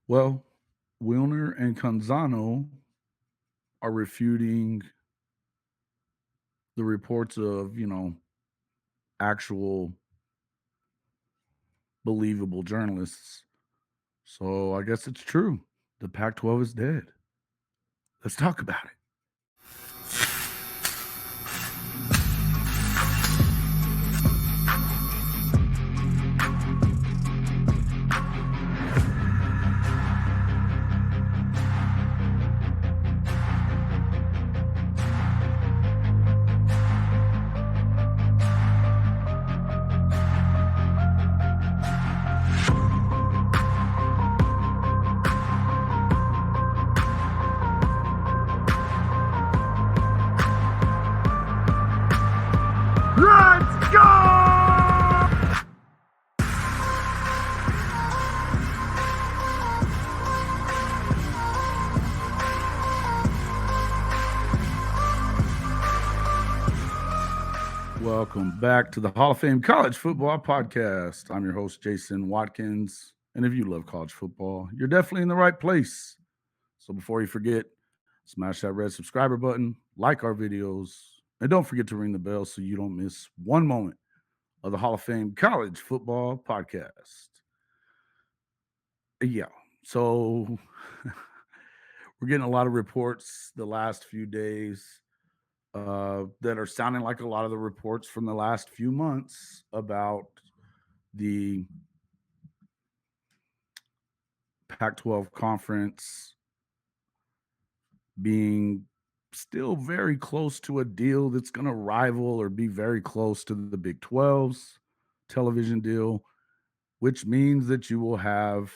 Well, Wilner and Canzano are refuting the reports of, actual believable journalists. So I guess it's true. The Pac 12 is dead. Let's talk about it. Let's go! Welcome back to the Hall of Fame College Football Podcast. I'm your host, Jason Watkins. And if you love college football, you're definitely in the right place. So before you forget, smash that red subscriber button, like our videos, and don't forget to ring the bell so you don't miss one moment of the Hall of Fame College Football Podcast. Yeah. So we're getting a lot of reports the last few days that are sounding like a lot of the reports from the last few months about the Pac 12 conference being still very close to a deal that's going to rival or be very close to the Big 12's television deal, which means that you will have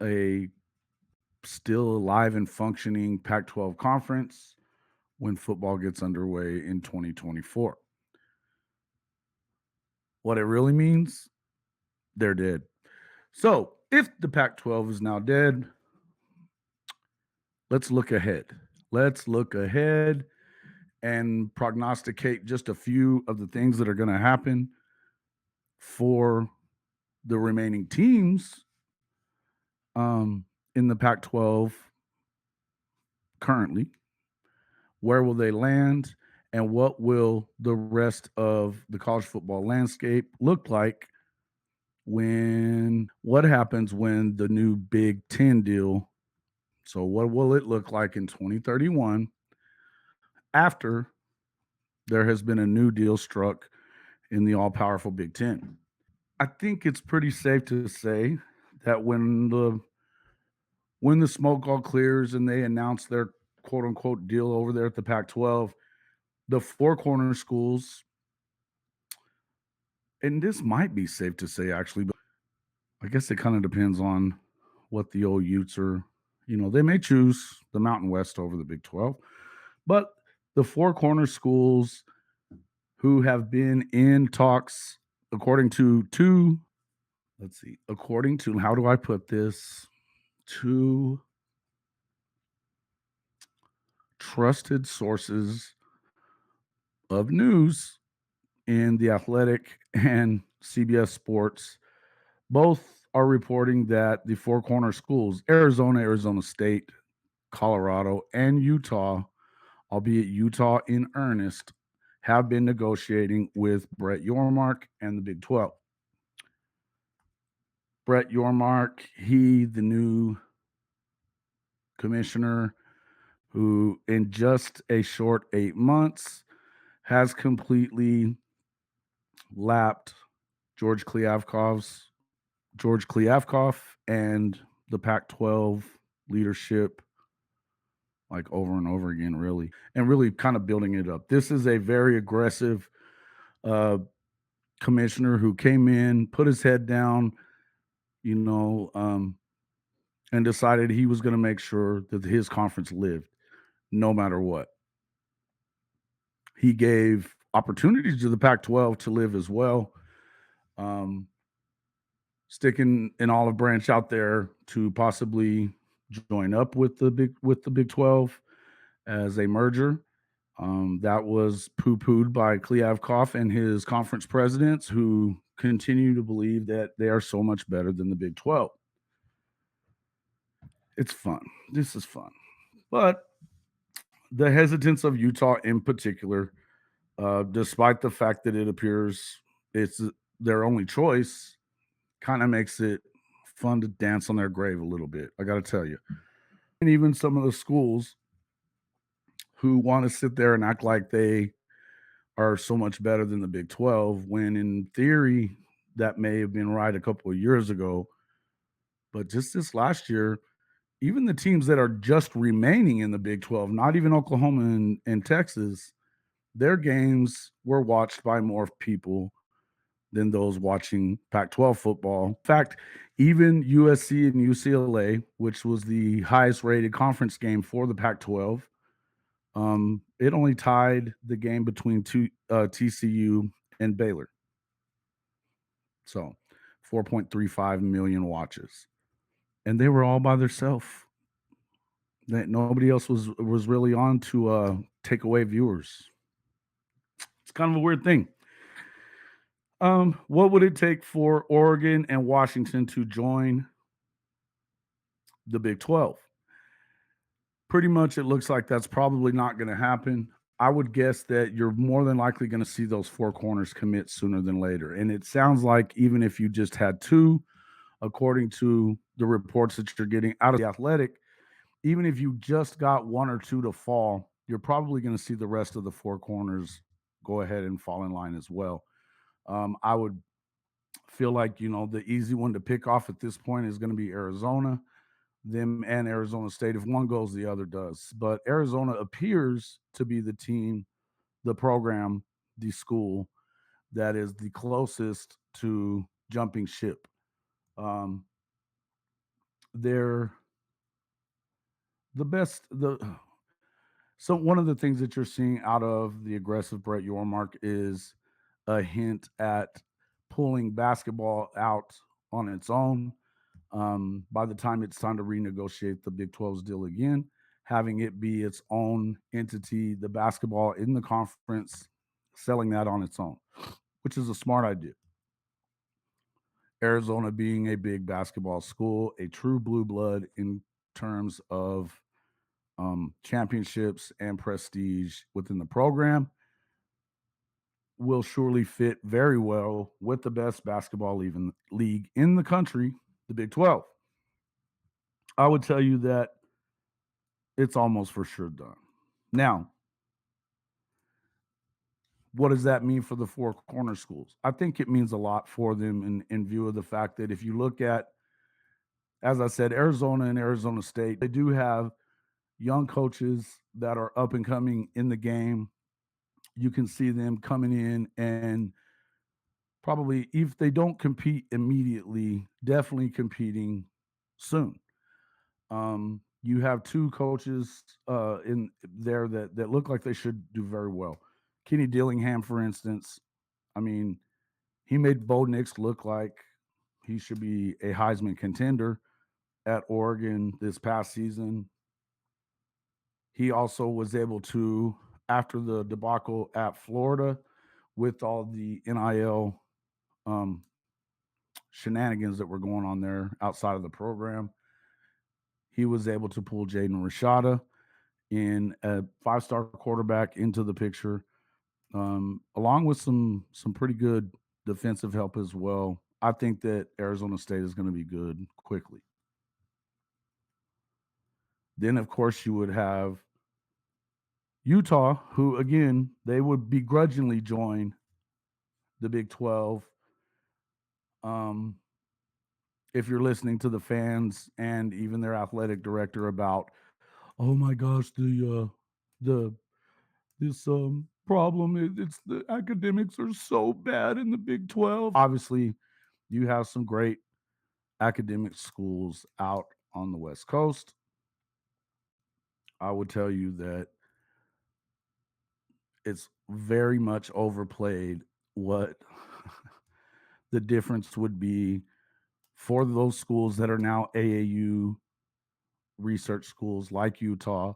a still alive and functioning Pac 12 conference when football gets underway in 2024. What it really means, they're dead. So, if the Pac 12 is now dead, let's look ahead. Let's look ahead and prognosticate just a few of the things that are going to happen for the remaining teams in the Pac 12 currently. Where will they land? And what will the rest of the college football landscape look like what happens when the new Big Ten deal? So, what will it look like in 2031 after there has been a new deal struck in the all powerful Big Ten? I think it's pretty safe to say that when the smoke all clears and they announce their quote unquote deal over there at the Pac 12, the four corner schools, and this might be safe to say actually, but I guess it kind of depends on what the old Utes are. They may choose the Mountain West over the Big 12, but the four corner schools who have been in talks, according to, how do I put this? Two trusted sources of news in The Athletic and CBS Sports. Both are reporting that the four corner schools, Arizona, Arizona State, Colorado, and Utah, albeit Utah in earnest, have been negotiating with Brett Yormark and the Big 12. Brett Yormark, the new commissioner, who in just a short 8 months has completely lapped George Kliavkoff and the Pac-12 leadership like over and over again, really, and really kind of building it up. This is a very aggressive uh, commissioner who came in, put his head down, you know, um, and decided he was going to make sure that his conference lived no matter what. He gave opportunities to the Pac-12 to live as well. Sticking an olive branch out there to possibly join up with the Big 12 as a merger. That was poo-pooed by Kliavkoff and his conference presidents, who continue to believe that they are so much better than the Big 12. It's fun. This is fun. But the hesitance of Utah in particular, despite the fact that it appears it's their only choice, kind of makes it fun to dance on their grave a little bit. I got to tell you. And even some of the schools who want to sit there and act like they are so much better than the Big 12, when in theory, that may have been right a couple of years ago. But just this last year, even the teams that are just remaining in the Big 12, not even Oklahoma and Texas, their games were watched by more people than those watching Pac 12 football. In fact, even USC and UCLA, which was the highest rated conference game for the Pac 12, it only tied the game between TCU and Baylor. So 4.35 million watches. And they were all by themselves. That nobody else was really on to take away viewers. It's kind of a weird thing. What would it take for Oregon and Washington to join the Big 12? Pretty much it looks like that's probably not going to happen. I would guess that you're more than likely going to see those four corners commit sooner than later. And it sounds like even if you just had two, according to the reports that you're getting out of the Athletic, even if you just got one or two to fall, you're probably going to see the rest of the four corners go ahead and fall in line as well. I would feel like, the easy one to pick off at this point is going to be Arizona, them and Arizona State. If one goes, the other does. But Arizona appears to be the team, the program, the school that is the closest to jumping ship. Um, they're the best. So one of the things that you're seeing out of the aggressive Brett Yormark is a hint at pulling basketball out on its own. By the time it's time to renegotiate the Big 12's deal again, having it be its own entity, the basketball in the conference, selling that on its own, which is a smart idea. Arizona being a big basketball school, a true blue blood in terms of championships and prestige within the program, will surely fit very well with the best basketball league in the country, the Big 12. I would tell you that it's almost for sure done. Now, what does that mean for the four corner schools? I think it means a lot for them in view of the fact that if you look at, as I said, Arizona and Arizona State, they do have young coaches that are up and coming in the game. You can see them coming in and probably, if they don't compete immediately, definitely competing soon. You have two coaches in there that look like they should do very well. Kenny Dillingham, for instance, I mean, he made Bo Nix look like he should be a Heisman contender at Oregon this past season. He also was able to, after the debacle at Florida, with all the NIL um, shenanigans that were going on there outside of the program, he was able to pull Jaden Rashada in a five-star quarterback into the picture, along with some pretty good defensive help as well. I think that Arizona State is going to be good quickly. Then, of course, you would have Utah, who again they would begrudgingly join the Big 12. Um, if you're listening to the fans and even their athletic director about, oh my gosh, the this problem is it's the academics are so bad in the Big 12. Obviously, you have some great academic schools out on the West Coast. I would tell you that it's very much overplayed what the difference would be for those schools that are now AAU research schools like Utah.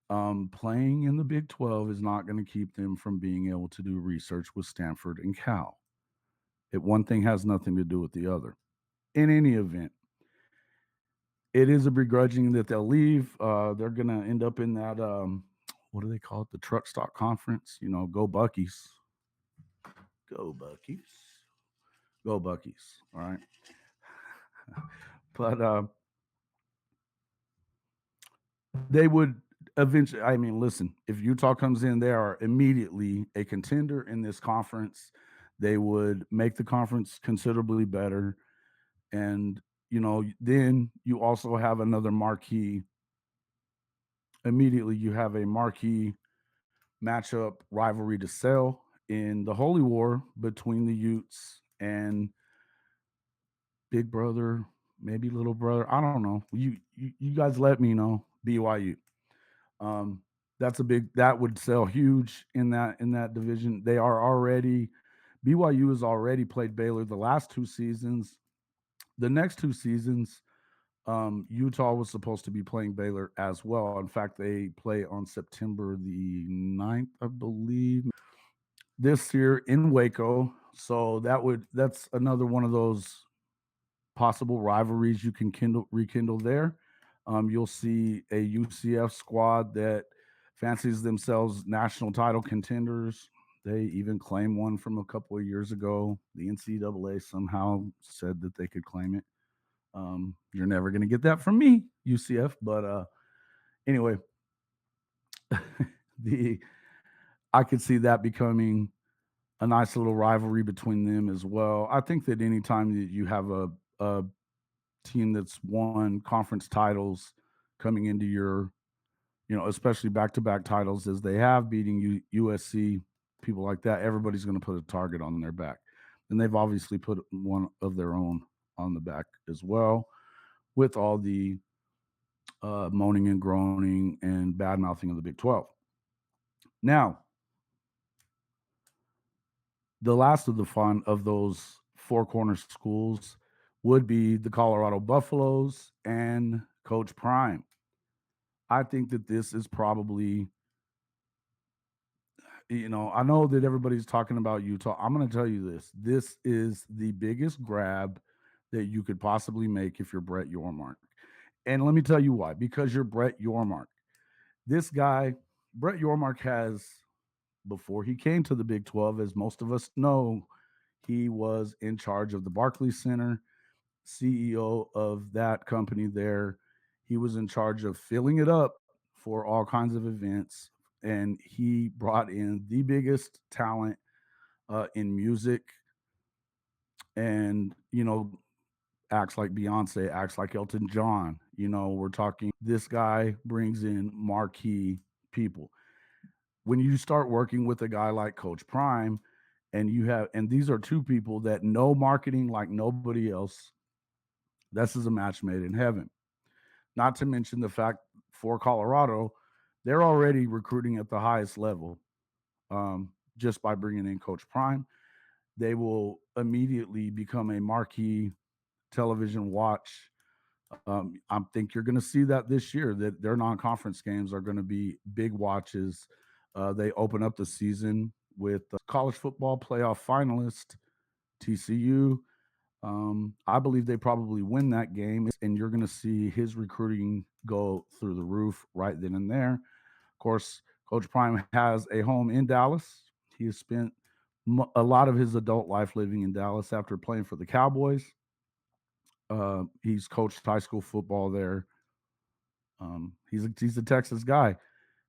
Playing in the Big 12 is not going to keep them from being able to do research with Stanford and Cal. One thing has nothing to do with the other. In any event, it is a begrudging that they'll leave. They're gonna end up in that what do they call it? The truck stock conference. You know, go Buckies, go Buckies, go Buckies. All right, but they would eventually. I mean, listen, if Utah comes in, they are immediately a contender in this conference. They would make the conference considerably better, and then you also have another marquee. Immediately, you have a marquee matchup rivalry to sell in the Holy War between the Utes and Big Brother, maybe Little Brother. I don't know. You guys let me know. BYU. Um, that's a big that would sell huge in that division. They are already BYU has already played Baylor the last 2 seasons. The next 2 seasons, Utah was supposed to be playing Baylor as well. In fact, they play on September the 9th, I believe, this year in Waco. So that's another one of those possible rivalries you can rekindle there. You'll see a UCF squad that fancies themselves national title contenders. They even claim one from a couple of years ago. The NCAA somehow said that they could claim it. You're never going to get that from me, UCF. But anyway, the I could see that becoming a nice little rivalry between them as well. I think that anytime that you have a team that's won conference titles coming into your, especially back to back titles as they have, beating USC, people like that, everybody's going to put a target on their back. And they've obviously put one of their own on the back as well, with all the moaning and groaning and bad mouthing of the Big 12. Now, the last of the fun of those four corner schools would be the Colorado Buffaloes and Coach Prime. I think that this is probably, I know that everybody's talking about Utah. I'm going to tell you this. This is the biggest grab that you could possibly make if you're Brett Yormark. And let me tell you why. Because you're Brett Yormark. This guy, Brett Yormark, has, before he came to the Big 12, as most of us know, he was in charge of the Barclays Center, CEO of that company there. He was in charge of filling it up for all kinds of events. And he brought in the biggest talent in music and, acts like Beyonce, acts like Elton John. We're talking, this guy brings in marquee people. When you start working with a guy like Coach Prime, and these are two people that know marketing like nobody else, this is a match made in heaven. Not to mention the fact for Colorado, they're already recruiting at the highest level just by bringing in Coach Prime. They will immediately become a marquee television watch. I think you're going to see that this year, that their non-conference games are going to be big watches. They open up the season with the college football playoff finalist TCU. I believe they probably win that game, and you're going to see his recruiting go through the roof right then and there. Of course, Coach Prime has a home in Dallas. He has spent a lot of his adult life living in Dallas after playing for the Cowboys. He's coached high school football there. He's a Texas guy.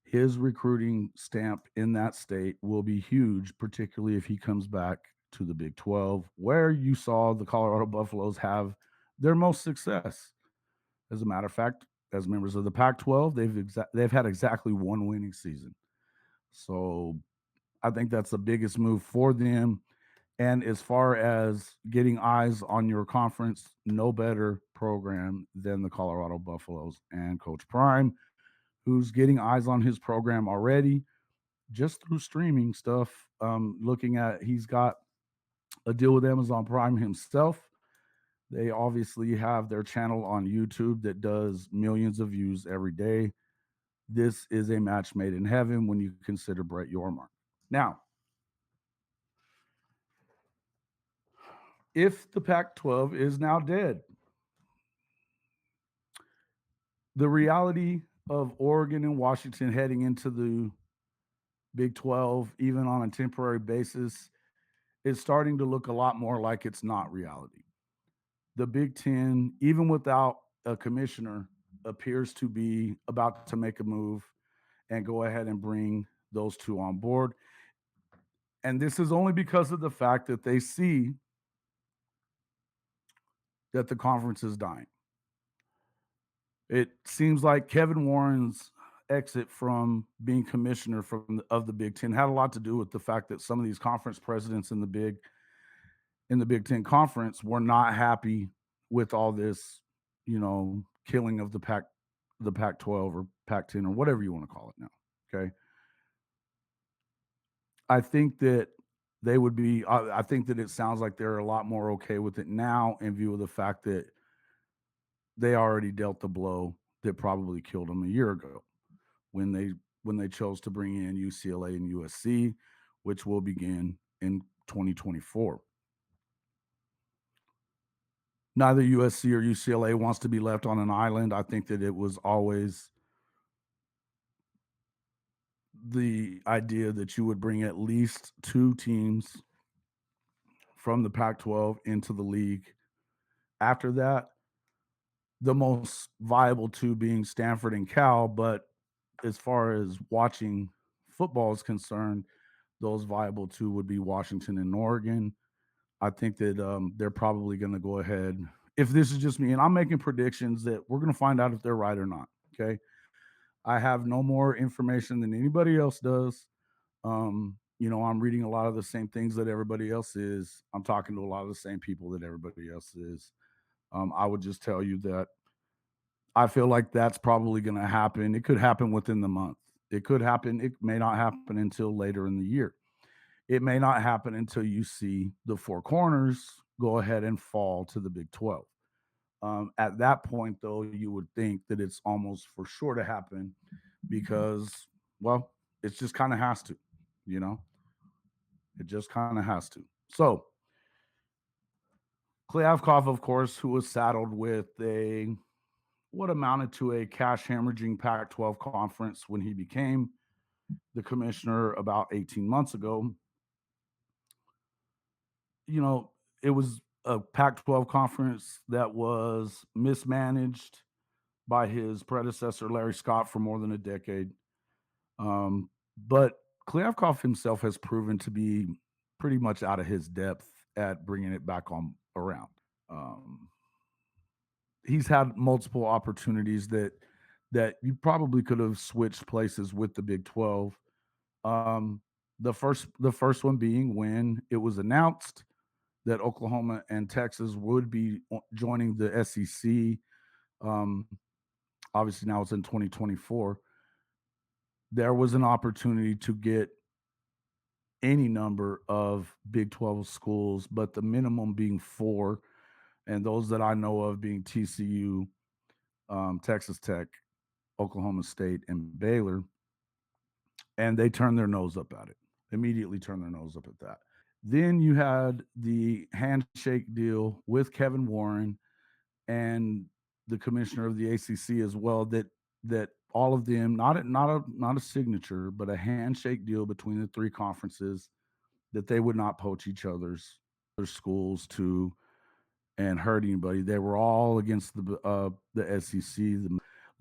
His recruiting stamp in that state will be huge, particularly if he comes back to the Big 12, where you saw the Colorado Buffaloes have their most success. As a matter of fact, as members of the Pac-12, they've had exactly one winning season. So I think that's the biggest move for them. And as far as getting eyes on your conference, no better program than the Colorado Buffaloes and Coach Prime, who's getting eyes on his program already just through streaming stuff. Looking at, he's got a deal with Amazon Prime himself. They obviously have their channel on YouTube that does millions of views every day. This is a match made in heaven when you consider Brett Yormark. Now, if the Pac 12 is now dead, the reality of Oregon and Washington heading into the Big 12, even on a temporary basis, is starting to look a lot more like it's not reality. The Big 10, even without a commissioner, appears to be about to make a move and go ahead and bring those two on board. And this is only because of the fact that they see that the conference is dying. It seems like Kevin Warren's exit from being commissioner of the Big Ten had a lot to do with the fact that some of these conference presidents in the Big Ten conference were not happy with all this, killing of the Pac-12 or Pac-10 or whatever you want to call it now. Okay, I think that they would be. I think that it sounds like they're a lot more okay with it now in view of the fact that they already dealt the blow that probably killed them a year ago when they chose to bring in UCLA and USC, which will begin in 2024. Neither USC or UCLA wants to be left on an island. I think that it was always the idea that you would bring at least two teams from the Pac-12 into the league. After that, the most viable two being Stanford and Cal, but as far as watching football is concerned, those viable two would be Washington and Oregon. I think that they're probably going to go ahead. If this is just me, and I'm making predictions that we're going to find out if they're right or not. Okay, I have no more information than anybody else does. I'm reading a lot of the same things that everybody else is. I'm talking to a lot of the same people that everybody else is. I would just tell you that I feel like that's probably going to happen. It could happen within the month. It could happen. It may not happen until later in the year. It may not happen until you see the four corners go ahead and fall to the Big 12. At that point, though, you would think that it's almost for sure to happen because, well, it just kind of has to, you know, it just kind of has to. So, Klyavkov, of course, who was saddled with what amounted to a cash hemorrhaging Pac 12 conference when he became the commissioner about 18 months ago, it was a Pac 12 conference that was mismanaged by his predecessor, Larry Scott, for more than a decade. But Klyavkov himself has proven to be pretty much out of his depth at bringing it back on around. Um, he's had multiple opportunities that you probably could have switched places with the Big 12. Um, the first one being when it was announced that Oklahoma and Texas would be joining the SEC. Um, Obviously, now it's in 2024. There was an opportunity to get any number of Big 12 schools, but the minimum being four, and those that I know of being TCU, Texas Tech, Oklahoma State, and Baylor. And they turned their nose up at it, immediately turned their nose up at that. Then you had the handshake deal with Kevin Warren and the commissioner of the ACC as well. That all of them, not a signature, but a handshake deal between the three conferences that they would not poach each other's schools to and hurt anybody. They were all against the SEC.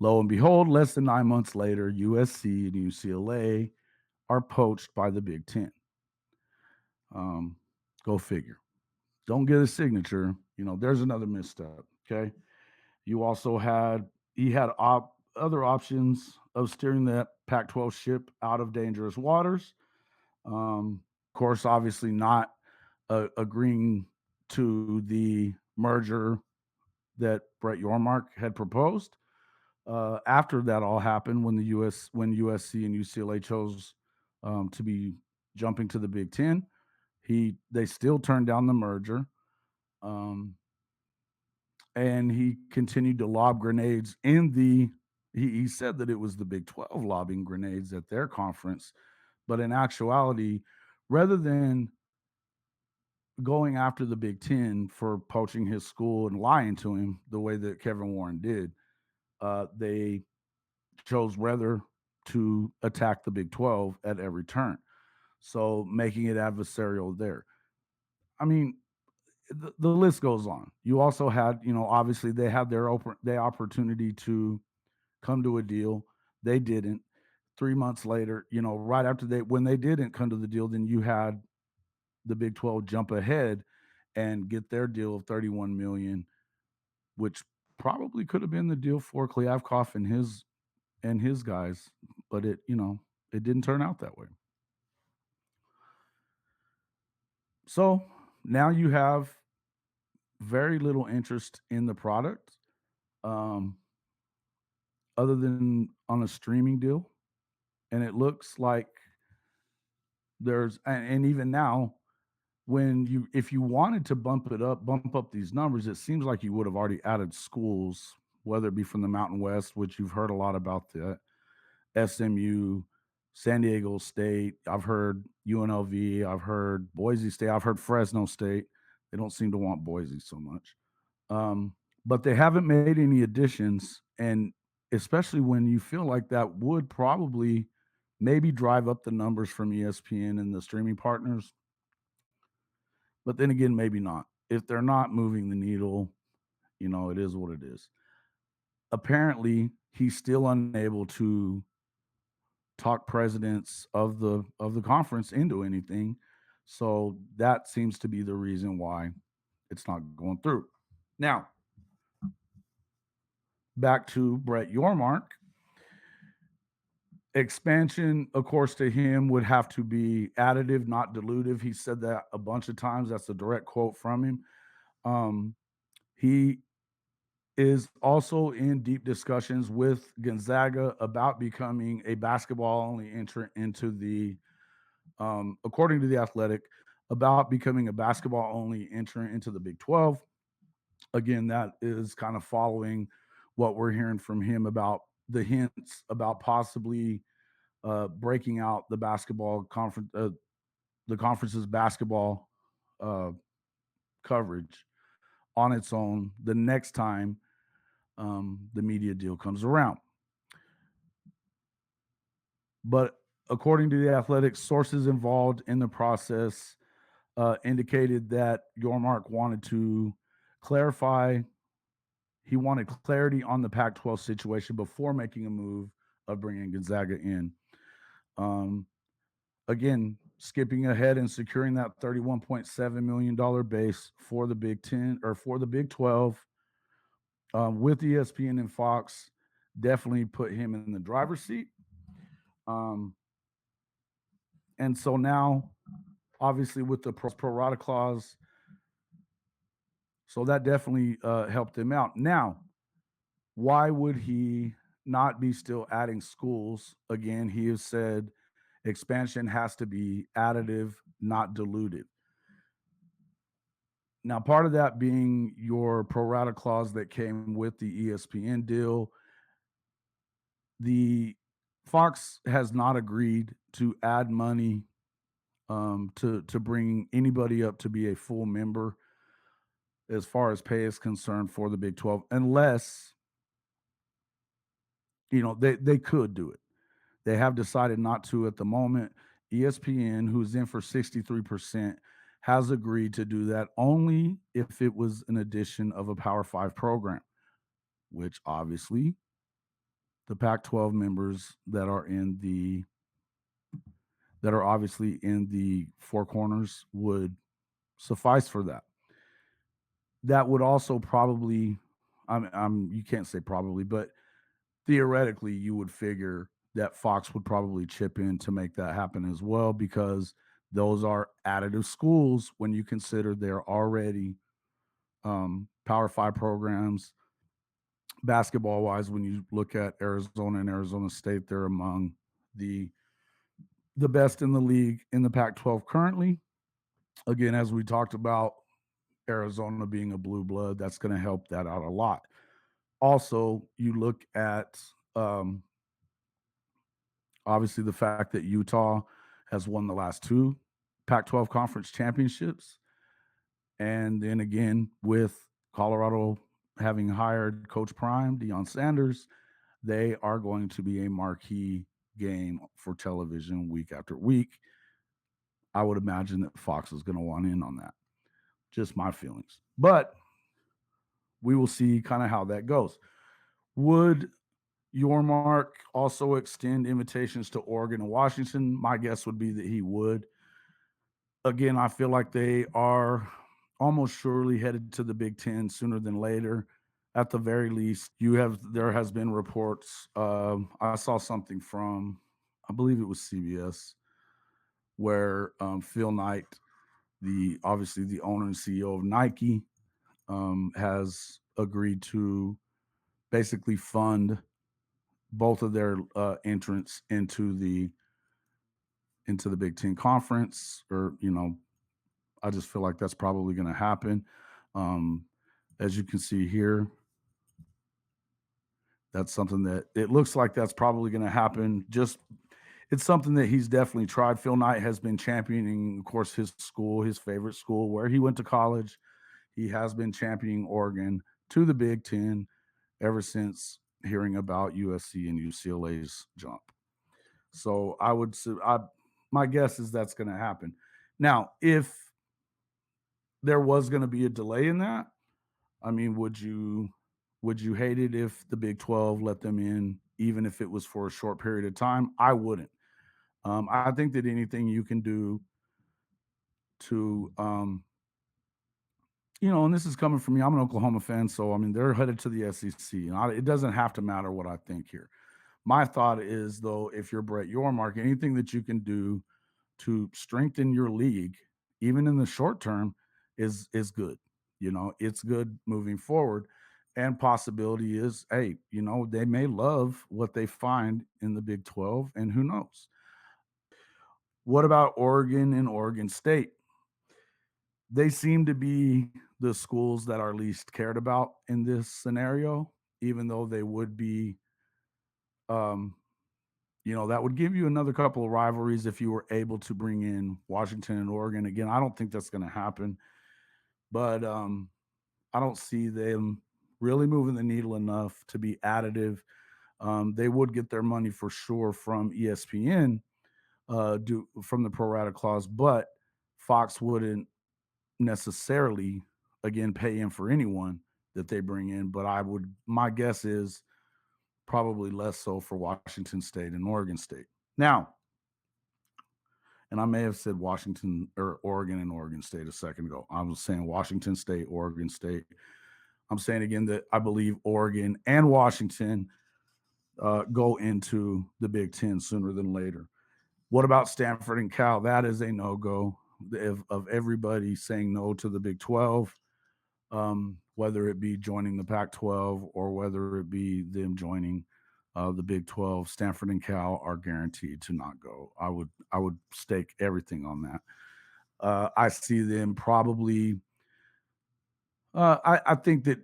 Lo and behold, less than 9 months later, USC and UCLA are poached by the Big Ten. Go figure. Don't get a signature. There's another misstep. Okay. You also he had other options of steering that Pac-12 ship out of dangerous waters. Of course, obviously not agreeing to the merger that Brett Yormark had proposed. After that all happened, when USC and UCLA chose to be jumping to the Big Ten, they still turned down the merger. And he continued to lob grenades he said that it was the Big 12 lobbing grenades at their conference, but in actuality, rather than going after the Big 10 for poaching his school and lying to him the way that Kevin Warren did, they chose rather to attack the Big 12 at every turn. So making it adversarial there. I mean, the list goes on. You also had, obviously they had their opportunity to come to a deal. They didn't. 3 months later, right after when they didn't come to the deal, then you had the Big 12 jump ahead and get their deal of 31 million, which probably could have been the deal for Klyavkov and his guys, but it didn't turn out that way. So now you have very little interest in the product, um, other than on a streaming deal, and it looks like and even now, if you wanted to bump up these numbers, it seems like you would have already added schools, whether it be from the Mountain West, which you've heard a lot about, the SMU, San Diego State. I've heard UNLV. I've heard Boise State. I've heard Fresno State. They don't seem to want Boise so much. But they haven't made any additions. And especially when you feel like that would probably maybe drive up the numbers from ESPN and the streaming partners. But then again, maybe not. If they're not moving the needle, it is what it is. Apparently, he's still unable to talk presidents of the conference into anything. So that seems to be the reason why it's not going through. Now, back to Brett Yormark. Expansion, of course, to him would have to be additive, not dilutive. He said that a bunch of times. That's a direct quote from him. He is also in deep discussions with Gonzaga about becoming a basketball only entrant into the according to The Athletic, about becoming a basketball only entrant into the Big 12. Again, that is kind of following what we're hearing from him about the hints about possibly breaking out the basketball conference, the conference's basketball uh, coverage on its own the next time the media deal comes around. But according to The Athletic, sources involved in the process indicated that Yormark wanted to clarify. He wanted clarity on the Pac-12 situation before making a move of bringing Gonzaga in. Um, Again, skipping ahead and securing that $31.7 million base for the Big 10 or for the Big 12 with ESPN and Fox definitely put him in the driver's seat. And so now, obviously, with the pro rata clause, so that definitely helped him out. Now, why would he not be still adding schools? Again, he has said expansion has to be additive, not dilutive. Now, part of that being your pro rata clause that came with the ESPN deal. The Fox has not agreed to add money to bring anybody up to be a full member as far as pay is concerned for the Big 12, unless they could do it. They have decided not to at the moment. ESPN, who's in for 63%, has agreed to do that only if it was an addition of a Power 5 program, which obviously the Pac-12 members that are obviously in the four corners would suffice for that. That would also probably, you can't say probably, but theoretically, you would figure that Fox would probably chip in to make that happen as well, because those are additive schools when you consider they're already Power 5 programs. Basketball wise, when you look at Arizona and Arizona State, they're among the best in the league in the Pac-12 currently. Again, as we talked about, Arizona being a blue blood, that's going to help that out a lot. Also, you look at obviously the fact that Utah has won the last two Pac-12 conference championships. And then again, with Colorado having hired Coach Prime, Deion Sanders, they are going to be a marquee game for television week after week. I would imagine that Fox is going to want in on that. Just my feelings. But we will see kind of how that goes. Would Yormark also extend invitations to Oregon and Washington? My guess would be that he would. Again, I feel like they are almost surely headed to the Big Ten sooner than later. At the very least, there has been reports. I saw something from, I believe it was CBS, where Phil Knight, the obviously the owner and CEO of Nike, has agreed to basically fund both of their entrance into the Big Ten conference, or I just feel like that's probably going to happen. Um, as you can see here, that's something that it looks like that's probably going to happen. Just it's something that he's definitely tried. Phil Knight has been championing, of course, his school, his favorite school, where he went to college. He has been championing Oregon to the Big Ten ever since hearing about USC and UCLA's jump. So my guess is that's going to happen. Now, if there was going to be a delay in that, I mean, would you hate it if the Big 12 let them in, even if it was for a short period of time? I wouldn't. I think that anything you can do to, and this is coming from me. I'm an Oklahoma fan, so I mean they're headed to the SEC. And it doesn't have to matter what I think here. My thought is, though, if you're Brett Yormark, anything that you can do to strengthen your league, even in the short term, is good. It's good moving forward. And possibility is, hey, they may love what they find in the Big 12, and who knows? What about Oregon and Oregon State? They seem to be the schools that are least cared about in this scenario, even though they would be, um, that would give you another couple of rivalries if you were able to bring in Washington and Oregon. Again, I don't think that's going to happen, but I don't see them really moving the needle enough to be additive. They would get their money for sure from ESPN, from the pro rata clause, but Fox wouldn't necessarily, again, pay in for anyone that they bring in. But my guess is probably less so for Washington State and Oregon State. Now, and I may have said Washington or Oregon and Oregon State a second ago. I was saying Washington State, Oregon State. I'm saying again that I believe Oregon and Washington go into the Big Ten sooner than later. What about Stanford and Cal? That is a no go. Of everybody saying no to the Big 12, whether it be joining the Pac-12 or whether it be them joining the Big 12, Stanford and Cal are guaranteed to not go. I would stake everything on that. I see them probably. I think that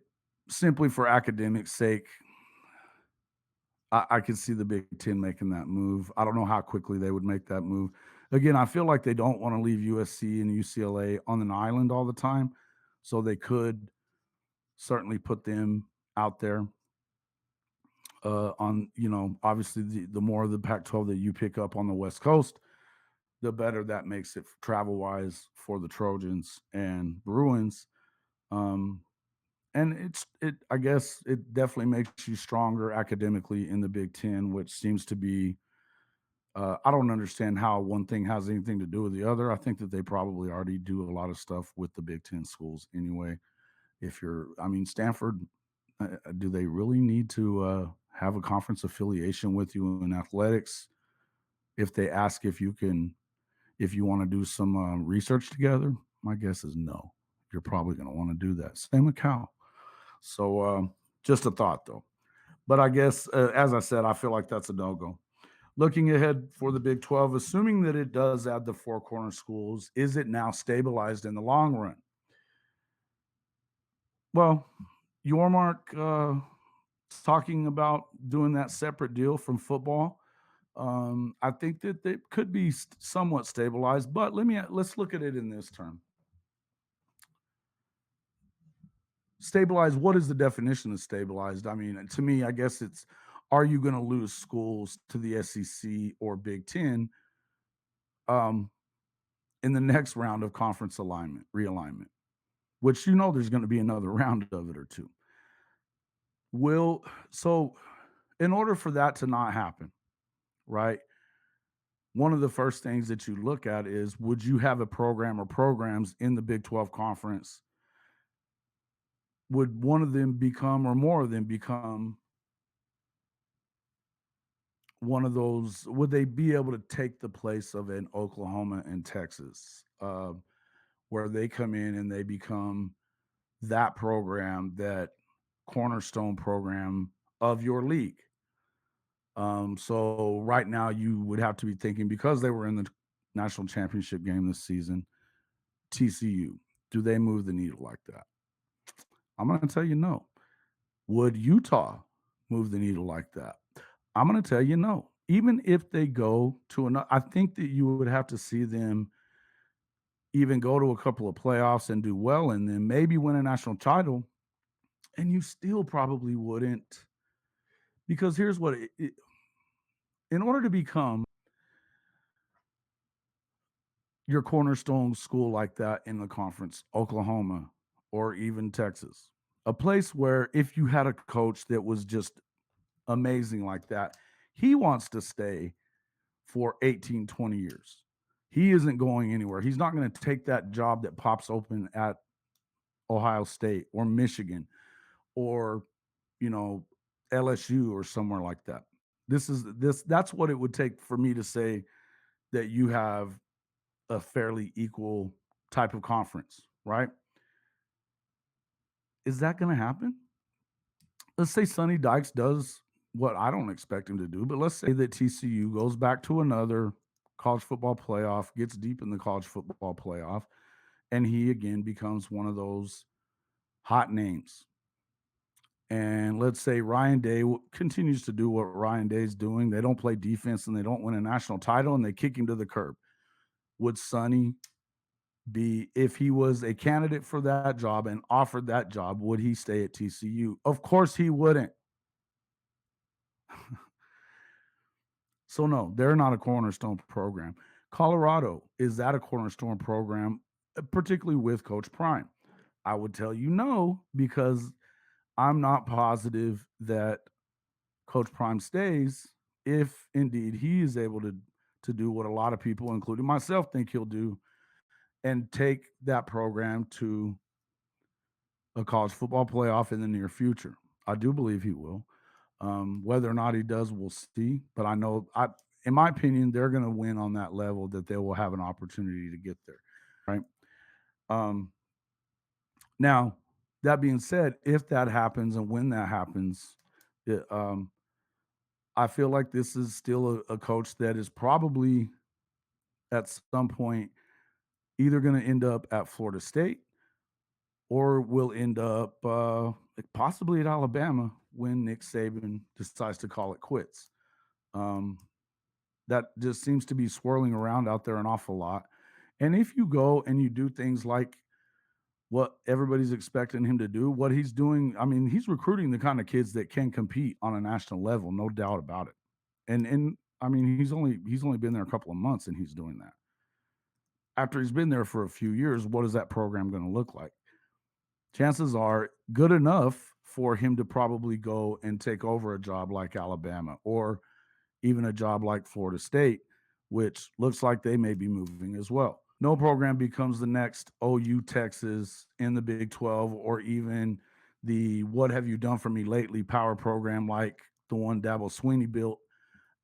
simply for academic sake, I could see the Big Ten making that move. I don't know how quickly they would make that move. Again, I feel like they don't want to leave USC and UCLA on an island all the time, so they could certainly put them out there. On obviously the more of the Pac-12 that you pick up on the West Coast, the better that makes it travel wise for the Trojans and Bruins. Um, and it I guess it definitely makes you stronger academically in the Big Ten, which seems to be. I don't understand how one thing has anything to do with the other. I think that they probably already do a lot of stuff with the Big Ten schools anyway. I mean, Stanford, do they really need to have a conference affiliation with you in athletics? If they ask if you want to do some research together, my guess is no. You're probably going to want to do that. Same with Cal. So just a thought though. But I guess, as I said, I feel like that's a no go. Looking ahead for the Big 12, assuming that it does add the four corner schools, is it now stabilized in the long run? Well, Yormark talking about doing that separate deal from football. I think that it could be somewhat stabilized, but let's look at it in this term. Stabilized, what is the definition of stabilized? I mean, to me, I guess it's, are you going to lose schools to the SEC or Big Ten um, in the next round of conference alignment, realignment, which there's going to be another round of it or two. Will so in order for that to not happen, right? One of the first things that you look at is, would you have a program or programs in the Big 12 conference? Would one of them become, or more of them become, one of those? Would they be able to take the place of an Oklahoma and Texas, where they come in and they become that program, that cornerstone program of your league? So right now you would have to be thinking, because they were in the national championship game this season, TCU, do they move the needle like that? I'm going to tell you no. Would Utah move the needle like that? I'm going to tell you no. Even if they go to another, I think that you would have to see them even go to a couple of playoffs and do well, and then maybe win a national title, and you still probably wouldn't. Because here's what in order to become your cornerstone school like that in the conference, Oklahoma or even Texas, a place where if you had a coach that was just amazing like that, he wants to stay for 18, 20 years. He isn't going anywhere. He's not going to take that job that pops open at Ohio State or Michigan or, you know, LSU or somewhere like that. That's what it would take for me to say that you have a fairly equal type of conference, right? Is that going to happen? Let's say Sonny Dykes does what I don't expect him to do, but let's say that TCU goes back to another college football playoff, gets deep in the college football playoff, and he again becomes one of those hot names. And let's say Ryan Day continues to do what Ryan Day's doing. They don't play defense and they don't win a national title and they kick him to the curb. Would Sonny be, if he was a candidate for that job and offered that job, would he stay at TCU? Of course he wouldn't. So no, they're not a cornerstone program. Colorado, is that a cornerstone program, particularly with Coach Prime? I would tell you no, because I'm not positive that Coach Prime stays if indeed he is able to do what a lot of people, including myself, think he'll do, and take that program to a college football playoff in the near future. I do believe he will. Whether or not he does, we'll see. But I know, in my opinion, they're going to win on that level that they will have an opportunity to get there. Right. Um, Now, that being said, if that happens and when that happens, it, I feel like this is still a coach that is probably at some point either going to end up at Florida State or will end up possibly at Alabama when Nick Saban decides to call it quits. Um, that just seems to be swirling around out there an awful lot. And if you go and you do things like what everybody's expecting him to do, what he's doing, I mean, he's recruiting the kind of kids that can compete on a national level, no doubt about it. And I mean, he's only been there a couple of months and he's doing that. After he's been there for a few years, what is that program going to look like? Chances are good enough for him to probably go and take over a job like Alabama or even a job like Florida State, which looks like they may be moving as well. No program becomes the next OU Texas in the Big 12 or even the what have you done for me lately power program like the one Dabo Sweeney built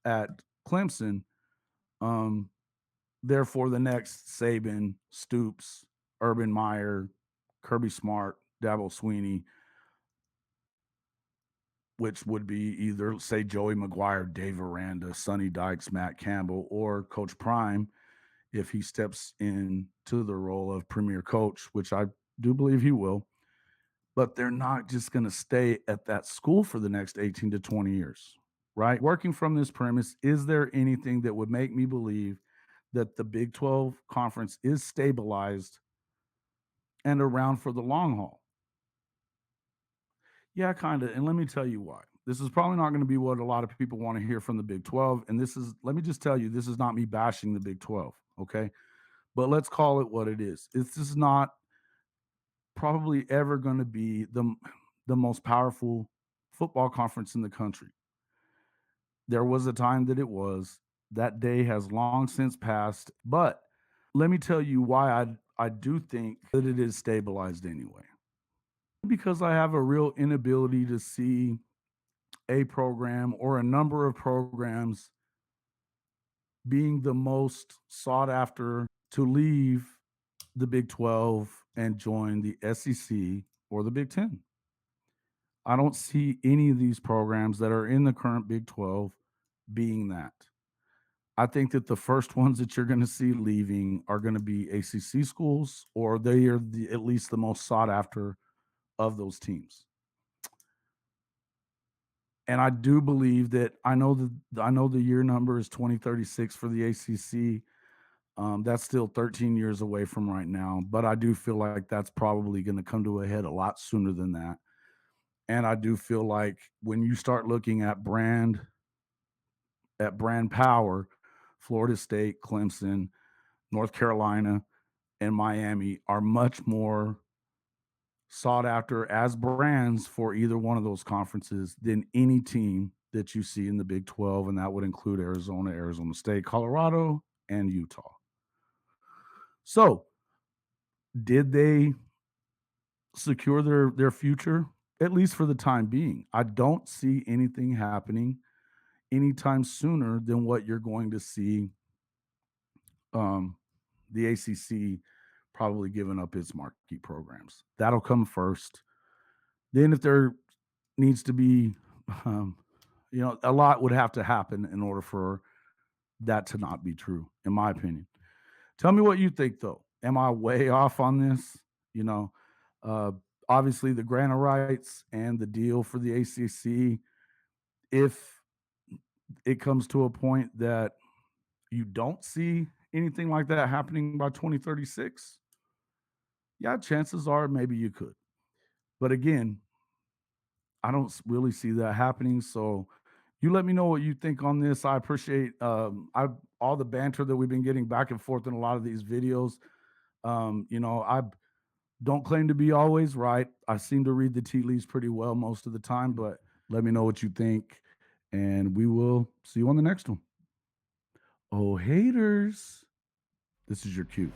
at Clemson. Um, Therefore, the next Saban, Stoops, Urban Meyer, Kirby Smart, Dabo Sweeney, which would be either, say, Joey McGuire, Dave Aranda, Sonny Dykes, Matt Campbell, or Coach Prime, if he steps into the role of premier coach, which I do believe he will. But they're not just going to stay at that school for the next 18 to 20 years, right? Working from this premise, is there anything that would make me believe that the Big 12 conference is stabilized and around for the long haul? Yeah, kinda, and let me tell you why. This is probably not gonna be what a lot of people wanna hear from the Big 12, and this is let me just tell you, this is not me bashing the Big 12, okay? But let's call it what it is. It's just not probably ever gonna be the most powerful football conference in the country. There was a time that it was. That day has long since passed, but let me tell you why I do think that it is stabilized anyway. Because I have a real inability to see a program or a number of programs being the most sought after to leave the Big 12 and join the SEC or the Big 10. I don't see any of these programs that are in the current Big 12 being that. I think that the first ones that you're going to see leaving are going to be ACC schools, or they are at least the most sought after of those teams. And I do believe that I know the year number is 2036 for the ACC. That's still 13 years away from right now, but I do feel like that's probably going to come to a head a lot sooner than that. And I do feel like when you start looking at brand power, Florida State, Clemson, North Carolina, and Miami are much more sought after as brands for either one of those conferences than any team that you see in the Big 12, and that would include Arizona, Arizona State, Colorado, and Utah. So, did they secure their future? At least for the time being. I don't see anything happening anytime sooner than what you're going to see um, the ACC probably giving up its marquee programs. That'll come first. Then, if there needs to be, um, a lot would have to happen in order for that to not be true, in my opinion. Tell me what you think, though. Am I way off on this? You know, uh, obviously the grant of rights and the deal for the ACC. If it comes to a point that you don't see anything like that happening by 2036, yeah, chances are maybe you could. But again, I don't really see that happening. So you let me know what you think on this. I appreciate I all the banter that we've been getting back and forth in a lot of these videos. I don't claim to be always right. I seem to read the tea leaves pretty well most of the time, but let me know what you think, and we will see you on the next one. Oh, haters. This is your cue.